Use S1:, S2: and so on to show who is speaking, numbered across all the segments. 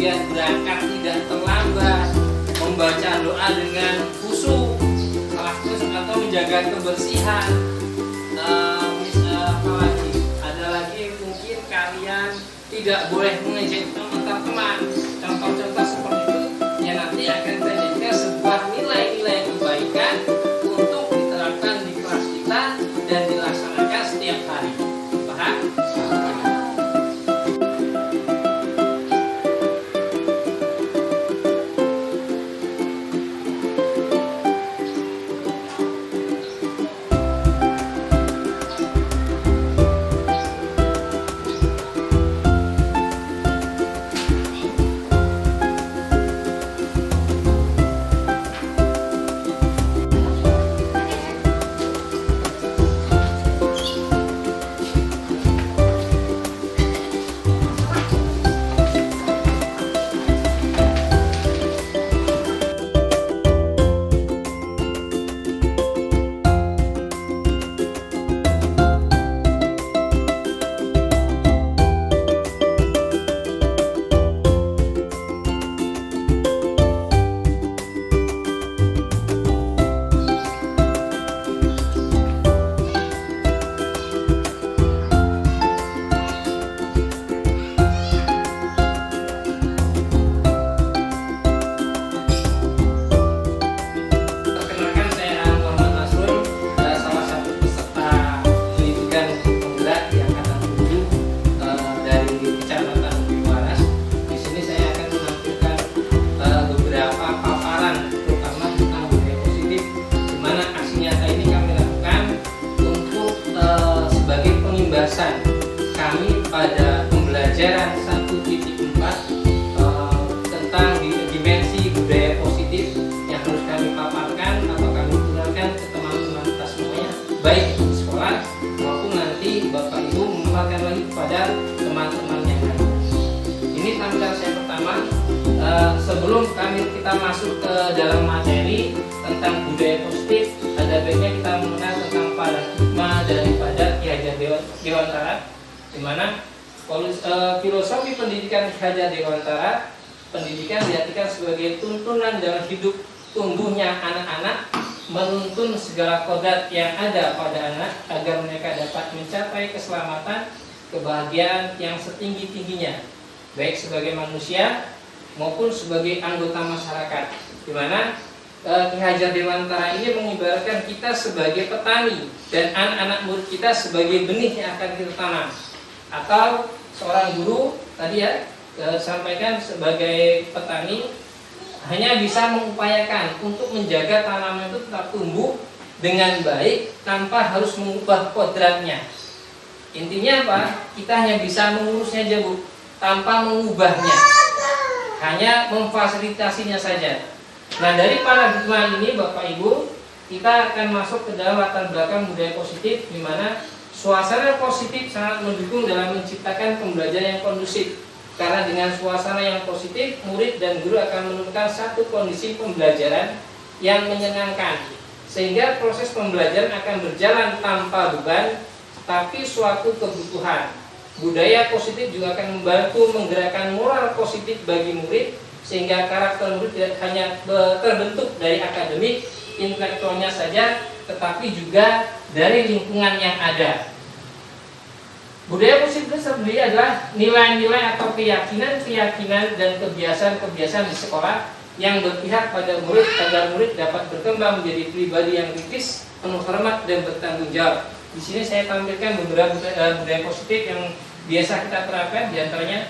S1: kemudian berangkat tidak terlambat, membaca doa dengan khusyuk, atau menjaga kebersihan. Apalagi ada lagi mungkin kalian tidak boleh mengejek teman-teman. Contoh-contoh seperti itu yang nanti akan menjadikan sebuah nilai-nilai kebaikan untuk diterapkan di kelas kita dan dilaksanakan setiap hari. Paham? Kami pada pembelajaran 1.4 tentang dimensi budaya positif yang harus kami paparkan atau kami tularkan ke teman-teman kita semuanya, baik di sekolah maupun nanti Bapak Ibu mengeluarkan lagi kepada teman-teman yang lain. Ini tampilan saya pertama. Sebelum kita masuk ke dalam materi tentang budaya positif, ada baiknya kita mengenal tentang paradigma daripada Ki Hajar Dewantara, di mana filosofi pendidikan Ki Hajar Dewantara, pendidikan diartikan sebagai tuntunan dalam hidup tumbuhnya anak-anak, menuntun segala kodrat yang ada pada anak agar mereka dapat mencapai keselamatan, kebahagiaan yang setinggi-tingginya, baik sebagai manusia maupun sebagai anggota masyarakat, di mana Ki Hajar Dewantara ini mengibaratkan kita sebagai petani dan anak-anak murid kita sebagai benih yang akan kita tanam. Atau seorang guru tadi ya sampaikan sebagai petani hanya bisa mengupayakan untuk menjaga tanaman itu tetap tumbuh dengan baik tanpa harus mengubah kodratnya. Intinya apa? Kita hanya bisa mengurusnya aja, Bu, tanpa mengubahnya, hanya memfasilitasinya saja. Nah, dari paradigma ini Bapak Ibu, kita akan masuk ke dalam latar belakang budaya positif, di mana suasana positif sangat mendukung dalam menciptakan pembelajaran yang kondusif. Karena dengan suasana yang positif, murid dan guru akan menemukan satu kondisi pembelajaran yang menyenangkan, sehingga proses pembelajaran akan berjalan tanpa beban, tapi suatu kebutuhan. Budaya positif juga akan membantu menggerakkan moral positif bagi murid, sehingga karakter murid tidak hanya terbentuk dari akademik, intelektualnya saja, tetapi juga dari lingkungan yang ada. Budaya positif sendiri adalah nilai-nilai atau keyakinan-keyakinan dan kebiasaan-kebiasaan di sekolah yang berpihak pada murid agar murid dapat berkembang menjadi pribadi yang kritis, penuh hormat dan bertanggung jawab. Di sini saya tampilkan beberapa budaya positif yang biasa kita terapkan, diantaranya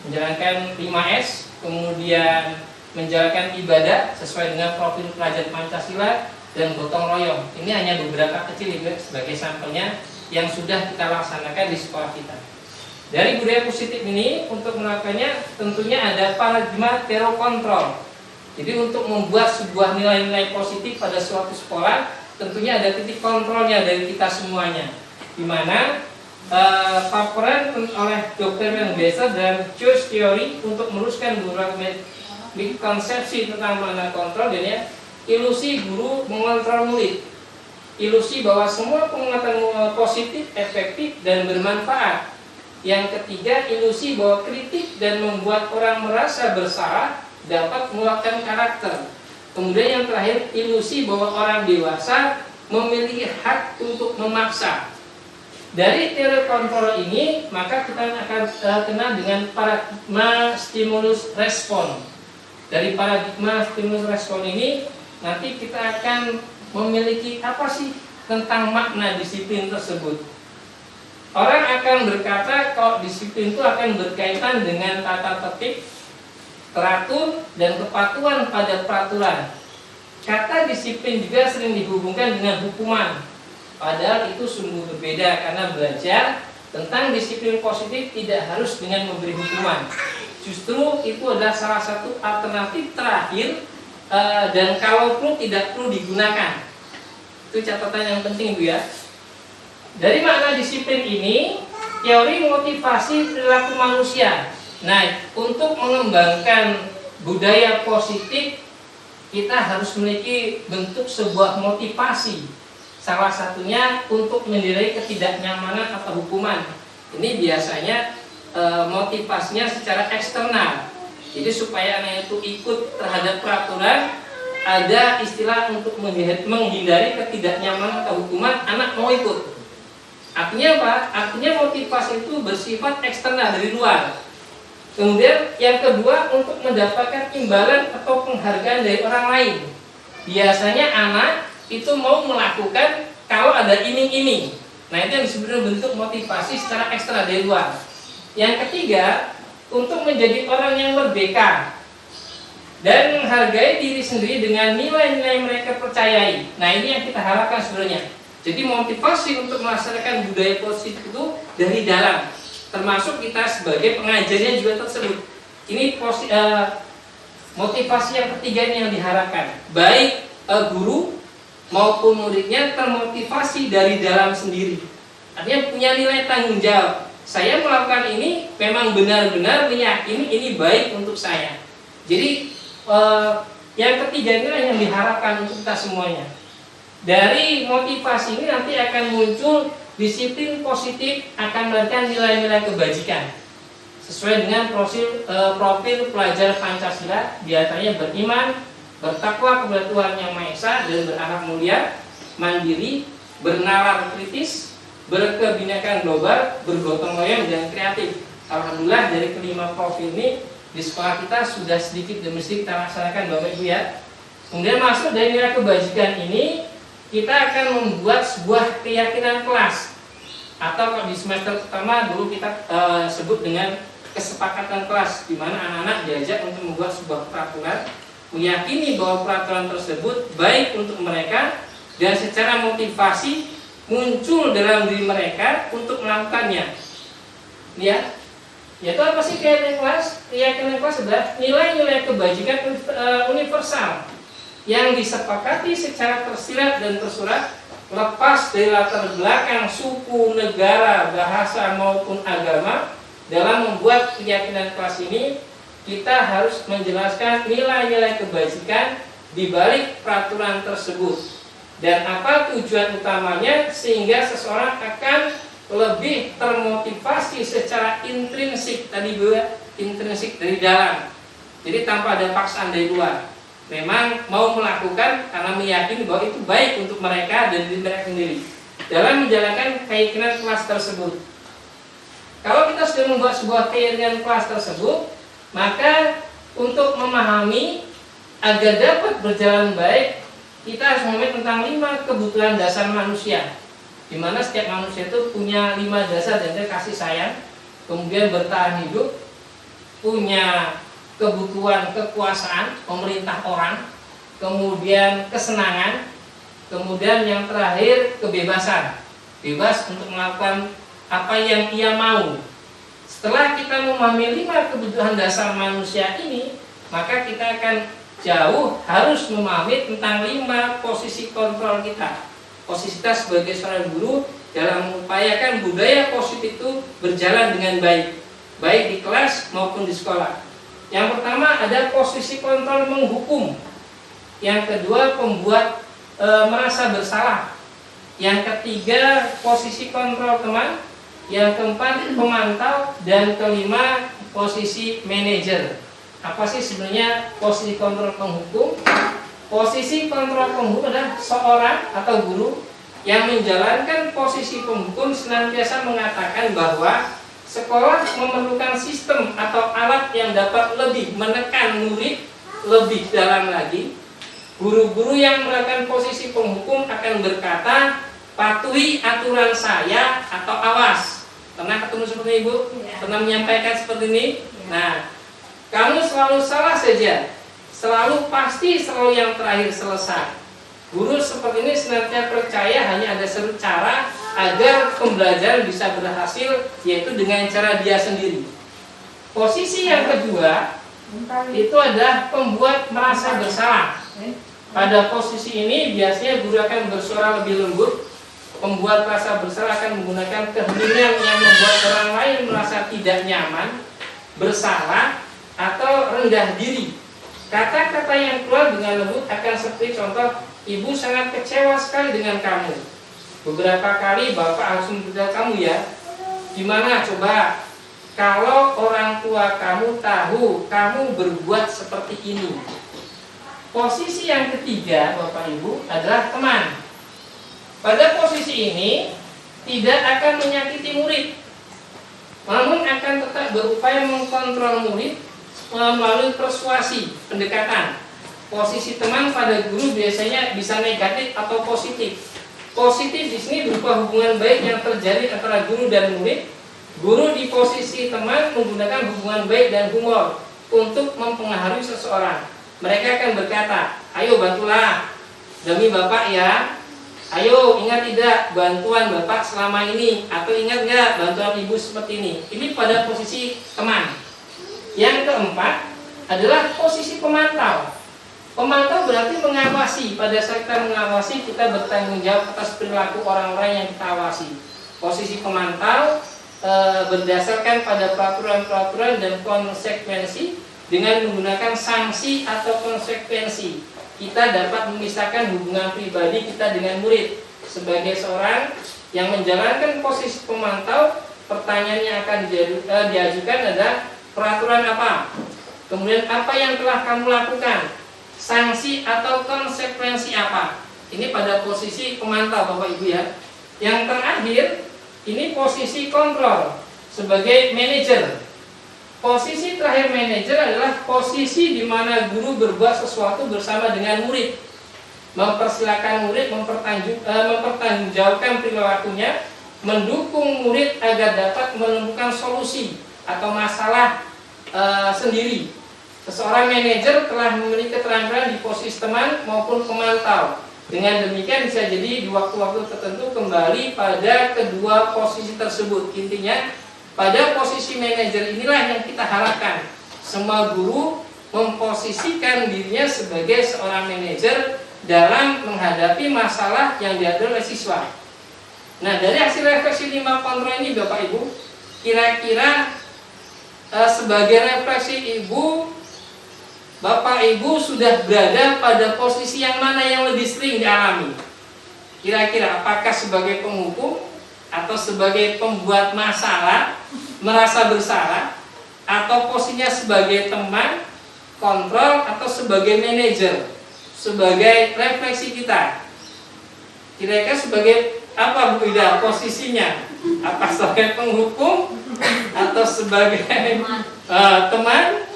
S1: menjalankan 5S, kemudian menjalankan ibadah sesuai dengan profil pelajar Pancasila, dan gotong royong. Ini hanya beberapa kecil sebagai sampelnya yang sudah kita laksanakan di sekolah kita. Dari budaya positif ini, untuk melakukannya tentunya ada paradigma terokontrol. Jadi untuk membuat sebuah nilai-nilai positif pada suatu sekolah, tentunya ada titik kontrolnya dari kita semuanya, di mana paparan oleh Dr. Mengesser dan choice theory untuk meluruskan beberapa konsepsi tentang makna kontrol, dan ya, ilusi guru mengontrol murid, ilusi bahwa semua pengetahuan positif, efektif dan bermanfaat, Yang ketiga, ilusi bahwa kritik dan membuat orang merasa bersalah dapat menguatkan karakter. Kemudian yang terakhir, ilusi bahwa orang dewasa memiliki hak untuk memaksa. Dari teori kontrol ini, maka kita akan kenal dengan paradigma stimulus respon. Dari paradigma stimulus respon ini, nanti kita akan memiliki apa sih tentang makna disiplin tersebut. Orang akan berkata kalau disiplin itu akan berkaitan dengan tata tertib, teratur, dan kepatuhan pada peraturan. Kata disiplin juga sering dihubungkan dengan hukuman. Padahal itu sungguh berbeda, karena belajar tentang disiplin positif tidak harus dengan memberi hukuman. Justru itu adalah salah satu alternatif terakhir, dan kalau perlu tidak perlu digunakan. Itu catatan yang penting, Bu, ya. Dari makna disiplin ini, teori motivasi perilaku manusia. Nah, untuk mengembangkan budaya positif, kita harus memiliki bentuk sebuah motivasi. Salah satunya untuk menghindari ketidaknyamanan atau hukuman. Ini biasanya motivasinya secara eksternal. Jadi supaya anak itu ikut terhadap peraturan, ada istilah untuk menghindari ketidaknyamanan atau hukuman, anak mau ikut. Artinya apa? Artinya motivasi itu bersifat eksternal dari luar. Kemudian yang kedua, untuk mendapatkan imbalan atau penghargaan dari orang lain. Biasanya anak itu mau melakukan kalau ada iming-iming. Nah, itu yang disebut bentuk motivasi secara eksternal dari luar. Yang ketiga, untuk menjadi orang yang merdeka dan menghargai diri sendiri dengan nilai-nilai mereka percayai. Nah, ini yang kita harapkan sebenarnya. Jadi motivasi untuk melaksanakan budaya positif itu dari dalam, termasuk kita sebagai pengajarnya juga tersebut. Ini motivasi yang ketiga ini yang diharapkan. Baik guru maupun muridnya termotivasi dari dalam sendiri. Artinya punya nilai tanggung jawab. Saya melakukan ini memang benar-benar meyakini ini baik untuk saya. Jadi yang ketiga inilah yang diharapkan untuk kita semuanya. Dari motivasi ini nanti akan muncul disiplin positif, akan melahirkan nilai-nilai kebajikan sesuai dengan profil pelajar Pancasila, diantaranya beriman, bertakwa kepada Tuhan Yang Maha Esa, dan berakhlak mulia, mandiri, bernalar kritis, berkebinekaan global, bergotong royong, dan kreatif. Alhamdulillah dari kelima profil ini di sekolah kita sudah sedikit demi sedikit kita laksanakan, Bapak Ibu, ya. Kemudian masuk dari nilai kebajikan ini, kita akan membuat sebuah keyakinan kelas, atau kalau di semester pertama dulu kita sebut dengan kesepakatan kelas, di mana anak-anak diajak untuk membuat sebuah peraturan, meyakini bahwa peraturan tersebut baik untuk mereka, dan secara motivasi muncul dalam diri mereka untuk melakukannya. Ya, yaitu apa sih keyakinan kelas? Keyakinan kelas adalah nilai-nilai kebajikan universal yang disepakati secara tersirat dan tersurat, lepas dari latar belakang suku, negara, bahasa maupun agama. Dalam membuat keyakinan kelas ini, kita harus menjelaskan nilai-nilai kebajikan di balik peraturan tersebut dan apa tujuan utamanya, sehingga seseorang akan lebih termotivasi secara intrinsik, tadi Bu, intrinsik dari dalam. Jadi tanpa ada paksaan dari luar. Memang mau melakukan karena meyakini bahwa itu baik untuk mereka dan diri mereka sendiri dalam menjalankan keyakinan kelas tersebut. Kalau kita sudah membuat sebuah keyakinan kelas tersebut, maka untuk memahami agar dapat berjalan baik, kita harus memahami tentang 5 kebutuhan dasar manusia, di mana setiap manusia itu punya 5 dasar, dan kasih sayang, kemudian bertahan hidup, punya kebutuhan kekuasaan, pemerintah orang, kemudian kesenangan, kemudian yang terakhir kebebasan, bebas untuk melakukan apa yang ia mau. Setelah kita memahami 5 kebutuhan dasar manusia ini, maka kita akan jauh harus memahami tentang 5 posisi kontrol kita. Posisi kita sebagai seorang guru dalam mengupayakan budaya positif itu berjalan dengan baik, baik di kelas maupun di sekolah. Yang pertama ada posisi kontrol menghukum. Yang kedua pembuat merasa bersalah. Yang ketiga posisi kontrol teman. yang keempat pemantau, dan kelima posisi manajer. Apa sih sebenarnya posisi kontrol penghukum? Posisi kontrol penghukum adalah seorang atau guru yang menjalankan posisi penghukum senantiasa mengatakan bahwa sekolah memerlukan sistem atau alat yang dapat lebih menekan murid lebih dalam lagi. Guru-guru yang melakukan posisi penghukum akan berkata, patuhi aturan saya atau awas. Pernah ketemu seperti Ibu? Pernah menyampaikan seperti ini? Nah, kamu selalu salah saja, selalu yang terakhir selesai. Guru seperti ini senantiasa percaya hanya ada satu cara agar pembelajaran bisa berhasil, yaitu dengan cara dia sendiri. Posisi yang kedua itu adalah pembuat merasa bersalah. Pada posisi ini biasanya guru akan bersuara lebih lembut. Pembuat merasa bersalah akan menggunakan keheningan yang membuat orang lain merasa tidak nyaman, bersalah, atau rendah diri. Kata-kata yang keluar dengan lembut akan seperti contoh, ibu sangat kecewa sekali dengan kamu. Beberapa kali bapak harus memberitahu kamu ya. Gimana coba kalau orang tua kamu tahu kamu berbuat seperti ini. Posisi yang ketiga bapak ibu adalah teman. Pada posisi ini tidak akan menyakiti murid, namun akan tetap berupaya mengkontrol murid melalui persuasi, pendekatan. Posisi teman pada guru biasanya bisa negatif atau positif. Positif di sini berupa hubungan baik yang terjadi antara guru dan murid. Guru di posisi teman menggunakan hubungan baik dan humor untuk mempengaruhi seseorang. Mereka akan berkata, ayo bantulah demi bapak ya. Ayo ingat tidak bantuan bapak selama ini, atau ingat nggak bantuan ibu seperti ini. Ini pada posisi teman. Yang keempat adalah posisi pemantau. Pemantau berarti mengawasi. Pada saat kita mengawasi, kita bertanggung jawab atas perilaku orang-orang yang kita awasi. Posisi pemantau berdasarkan pada peraturan-peraturan dan konsekuensi. Dengan menggunakan sanksi atau konsekuensi, kita dapat memisahkan hubungan pribadi kita dengan murid. Sebagai seorang yang menjalankan posisi pemantau, pertanyaan yang akan diajukan adalah peraturan apa? Kemudian apa yang telah kamu lakukan? Sanksi atau konsekuensi apa? Ini pada posisi pemantau Bapak Ibu ya. Yang terakhir, ini posisi kontrol sebagai manajer. Posisi terakhir manajer adalah posisi di mana guru berbuat sesuatu bersama dengan murid, mempersilahkan murid mempertanggungjawabkan perilakunya, mendukung murid agar dapat menemukan solusi atau masalah sendiri. Seseorang manajer telah memiliki keterampilan di posisi teman maupun pemantau. Dengan demikian bisa jadi di waktu-waktu tertentu kembali pada kedua posisi tersebut. Intinya pada posisi manajer inilah yang kita harapkan semua guru memposisikan dirinya sebagai seorang manajer dalam menghadapi masalah yang dihadapi oleh siswa. Nah, dari hasil refleksi 5 kontrol ini Bapak Ibu, kira-kira sebagai refleksi Ibu, Bapak Ibu sudah berada pada posisi yang mana yang lebih sering dialami? Kira-kira apakah sebagai penghukum, atau sebagai pembuat masalah, merasa bersalah, atau posisinya sebagai teman, kontrol, atau sebagai manajer? Sebagai refleksi kita, kira-kira sebagai apa Bu Ida posisinya? Apa sebagai penghukum, atau sebagai teman,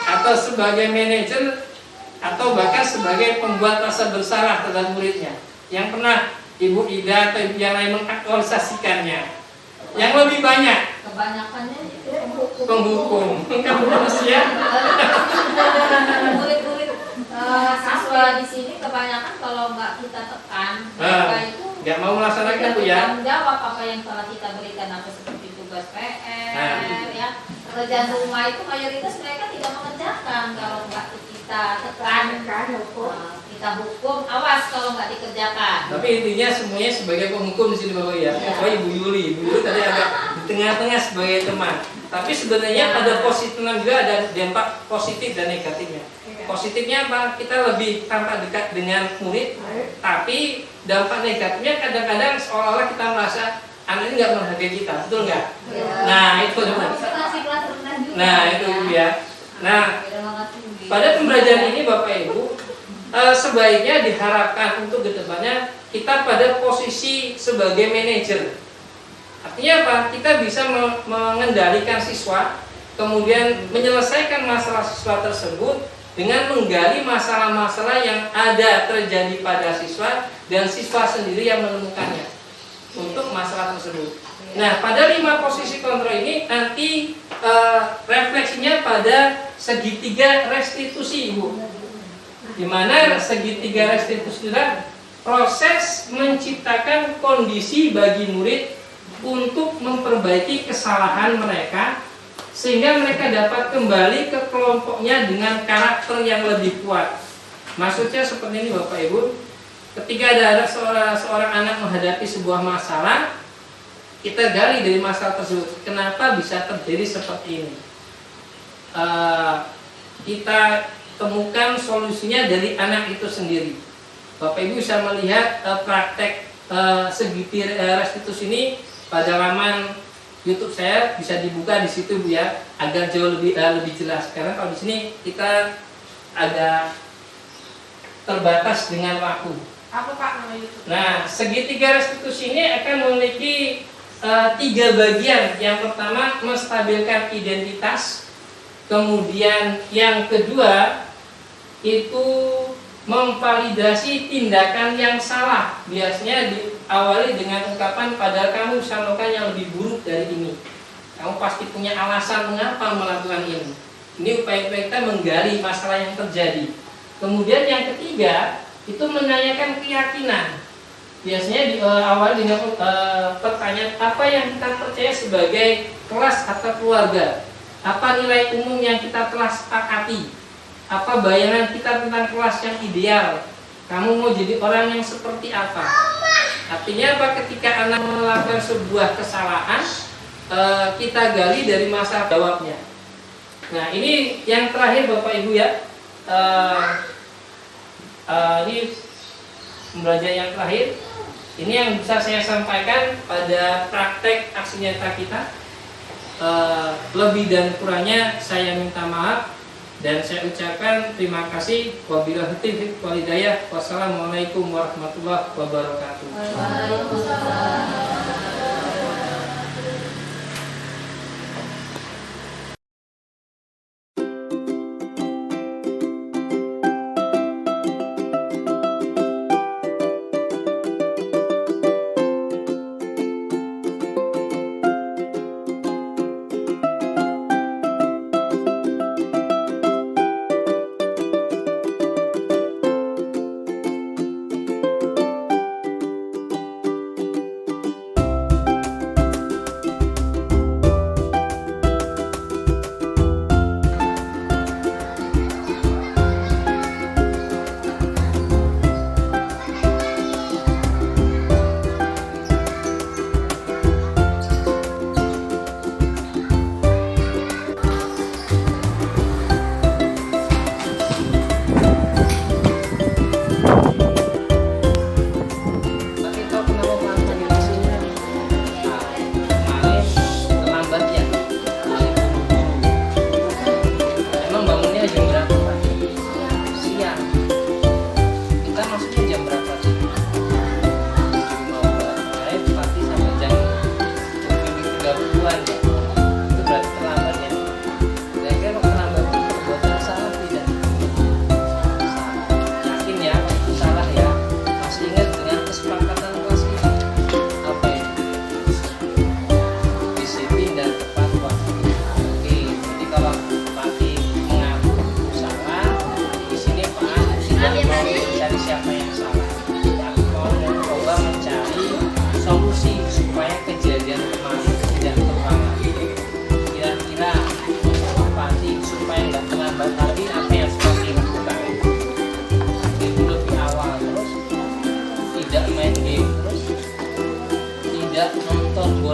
S1: atau sebagai manajer, atau bahkan sebagai pembuat rasa bersalah terhadap muridnya? Yang pernah Ibu Ida atau Ibu yang lain mengaktualisasikannya? Yang lebih banyak?
S2: Kebanyakannya
S1: penghukum. Kamu manusia?
S2: Murid-murid siswa di sini kebanyakan kalau nggak kita tekan, mereka itu
S1: nggak mau melaksanakan Bu ya?
S2: Tanggung jawab apa yang telah kita berikan, apa seperti tugas PR, ya pekerjaan rumah itu mayoritas mereka tidak mengerjakan kalau nggak kita tekan, kita hukum, awas kalau nggak dikerjakan.
S1: Tapi intinya semuanya sebagai penghukum di sini Bapak ya. Oh Ibu Yuli tadi agak di tengah-tengah sebagai teman. Tapi sebenarnya pada posisi teman juga ada dampak positif dan negatifnya. Positifnya apa? Kita lebih tampak dekat dengan murid. Tapi dampak negatifnya kadang-kadang seolah-olah kita merasa anak ini nggak menghargai kita, betul nggak?
S2: Ya.
S1: Nah itu teman.
S2: Masih kelas rendah juga.
S1: Nah itu ya. Nah pada pembelajaran ini Bapak Ibu sebaiknya diharapkan untuk kedepannya kita pada posisi sebagai manajer. Artinya apa? Kita bisa mengendalikan siswa, kemudian menyelesaikan masalah siswa tersebut dengan menggali masalah-masalah yang ada terjadi pada siswa dan siswa sendiri yang menemukannya untuk masalah tersebut. Nah, pada 5 posisi kontrol ini nanti refleksinya pada segitiga restitusi, Ibu. Di mana segitiga restitusi adalah proses menciptakan kondisi bagi murid untuk memperbaiki kesalahan mereka sehingga mereka dapat kembali ke kelompoknya dengan karakter yang lebih kuat. Maksudnya seperti ini Bapak Ibu, ketika ada seorang anak menghadapi sebuah masalah, kita gali dari masalah tersebut, kenapa bisa terjadi seperti ini. Kita temukan solusinya dari anak itu sendiri. Bapak Ibu bisa melihat praktek segitiga restitusi ini pada laman YouTube saya, bisa dibuka di situ Bu ya, agar jauh lebih jelas. Karena kalau di sini kita agak terbatas dengan waktu.
S3: Apa Pak nama YouTube?
S1: Nah, segitiga restitusi ini akan memiliki 3 bagian. Yang pertama menstabilkan identitas, kemudian yang kedua itu memvalidasi tindakan yang salah. Biasanya diawali dengan ungkapan padahal kamu bisa melakukan yang lebih buruk dari ini. Kamu pasti punya alasan mengapa melakukan ini. Ini upaya-upaya kita menggali masalah yang terjadi. Kemudian yang ketiga itu menanyakan keyakinan. Biasanya diawali dengan pertanyaan apa yang kita percaya sebagai kelas atau keluarga. Apa nilai umum yang kita telah sepakati. Apa bayangan kita tentang kelas yang ideal? Kamu mau jadi orang yang seperti apa? Artinya apa? Ketika anak melakukan sebuah kesalahan, kita gali dari masalah jawabnya. Nah ini yang terakhir Bapak Ibu ya. Ini pembelajaran yang terakhir. Ini yang bisa saya sampaikan pada praktek aksi nyata kita. Lebih dan kurangnya saya minta maaf. Dan saya ucapkan terima kasih. Wabillahi taufiq wal hidayah. Wassalamualaikum warahmatullahi wabarakatuh.
S2: Waalaikumsalam.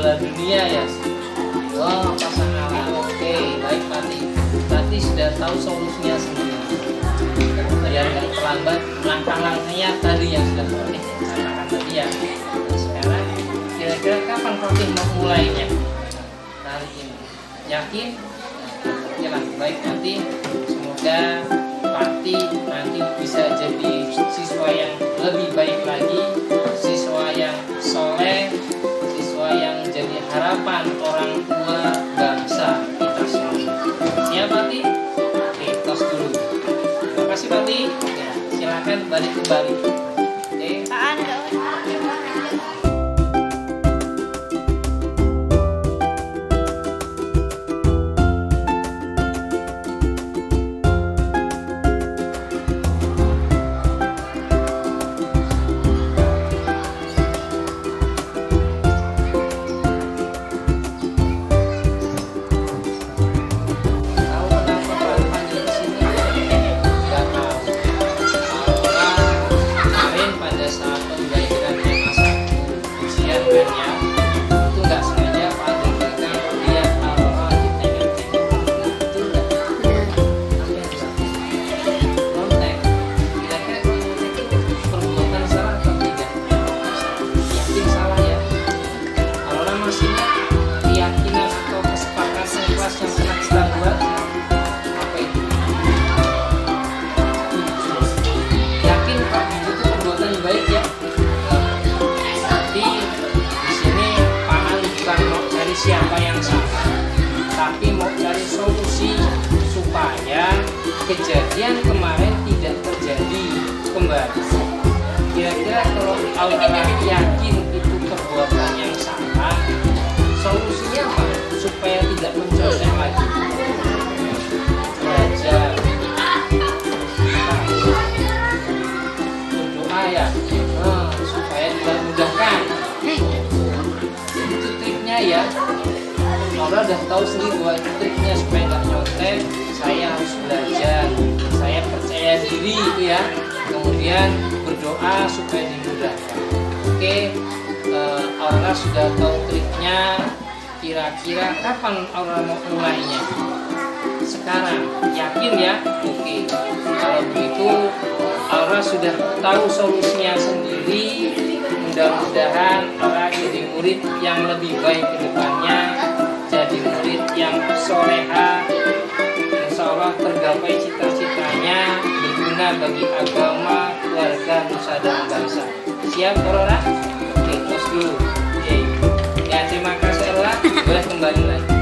S1: bola dunia ya. Oh, pasang alat. Oke, baik Pati. Pati sudah tahu solusinya sendiri. Biar nggak terlambat langkah-langkahnya tadi yang sudah Pati katakan tadi ya. Nah, sekarang kira-kira Kira-kira kapan Fatih mau mulainya? Hari ini. Yakin? Ya lah, baik nanti. Semoga Fatih nanti bisa jadi siswa yang lebih baik lagi, siswa yang soleh, siswa yang jadi harapan orang tua bangsa kita semua. Siap Fatih? Oke, tos dulu. Terima kasih Fatih. Ya, silakan balik kembali. Oke. Tahu kenapa Pak panggil di sini? Gak tahu. Aurora kemarin pada saat pembelajarannya masa ujian kan ya, itu nggak sengaja Pak dengarkan lihat Aurora ditengok-tengok. Betul nggak? Apa yang salah? Kontek. Kira-kira kontek itu perbuatan salah atau tidak? Yakin salah ya? Aurora masih ingat keyakinan atau kesepakatan kelas yang pernah kita buat? Apa itu? Yakin Pak itu perbuatan yang baik ya? Tapi di sini Pak Al bukan mau cari siapa yang salah, tapi mau cari solusi supaya kejadian kemarin tidak terjadi kembali. Kira-kira kalau Aurora yakin itu perbuatan yang salah, solusinya apa? Supaya tidak mencontek lagi. Belajar, berdoa ya, supaya dipermudahkan. Itu triknya ya. Aurora udah tahu sendiri bahwa itu triknya supaya nggak nyontek. Saya harus belajar, saya percaya diri itu ya. Kemudian berdoa supaya dimudahkan. Oke, Aurora sudah tahu triknya. Kira-kira kapan Aurora mau mulainya? Sekarang, yakin ya? Oke, kalau begitu Aurora sudah tahu solusinya sendiri. Mudah-mudahan Aurora jadi murid yang lebih baik ke depannya, jadi murid yang soleha. Insya Allah tergapai cita-citanya, berguna bagi agama, keluarga, nusa dan bangsa. Siap Aurora? Oke, terus dulu. Oke. Ya, terima kasih Aurora. Boleh kembali lagi.